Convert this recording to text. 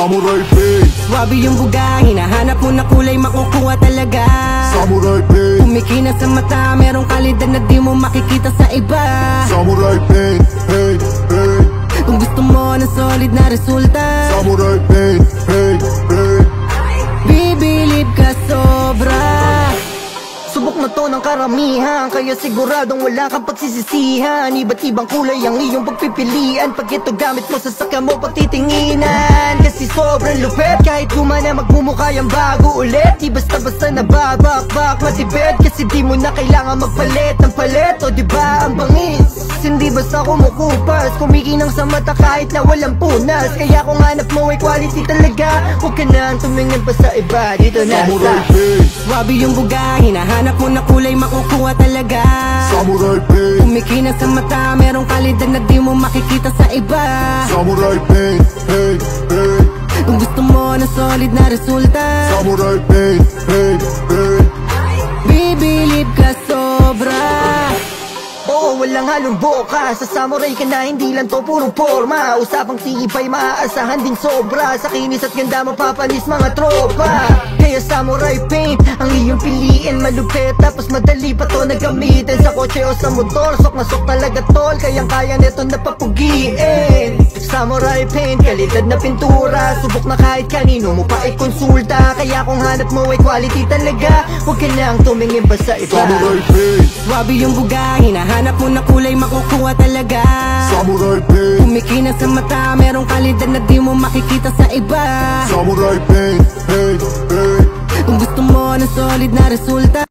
Samurai paint. Swabe yung buga, hinahanap mo na kulay makukuha talaga. Samurai paint. Kumikina sa mata, merong kalidad na di mo makikita sa iba. Samurai paint, paint, paint. Kung gusto mo ng solid na resulta, Samurai paint, paint, paint. bibilib ka sobra. Subok na to ng karamihan, kaya siguradong wala kang pagsisisihan. Iba't ibang kulay ang iyong pagpipilian. Pag ito gamit mo, sasakyan mo pagtitinginan. Kasi sobrang lupet, kahit gumana magmumukha yung bago ulit. Di basta-basta nababakbak, matibet. Kasi di mo na kailangan magpalit ng palit. O diba ang bangis? Hindi basta kumukupas, kumikinang sa mata kahit na walang punas. Kaya kung hanap mo ay quality talaga, huwag ka nang tumingin pa sa iba. Dito na Samurai sa paint. Swabe yung buga, hinahanap mo na kulay makukuha talaga. Samurai paint. Kumikina sa mata, merong kalidad na di mo makikita sa iba. Samurai paint, paint, paint. Kung gusto mo ng solid na resulta, Samurai paint, paint, paint. bibilib ka sobra. Oo, walang halong boka. Sa samurai ka na, hindi lang to purong forma. Usapang tibay, maaasahan din sobra. Sa kinis at ganda mapapanis mga tropa. Kaya samurai paint ang iyong piliin. Malupit tapos madali pa to na gamitin. Sa kotse o sa motor, sok na sok talaga tol. Kayang-kaya neto napapugiin. Samurai paint, kalidad na pintura. Subok na kahit kanino mo pa ikonsulta. Kaya kung hanap mo ay quality talaga, huwag ka nang tumingin pa sa iba. Samurai paint. Swabe yung buga, hinahanap mo na kulay makukuha talaga. Samurai paint. Kumikina sa mata, merong kalidad na di mo makikita sa iba. Samurai paint, paint, paint. Kung gusto mo ng solid na resulta,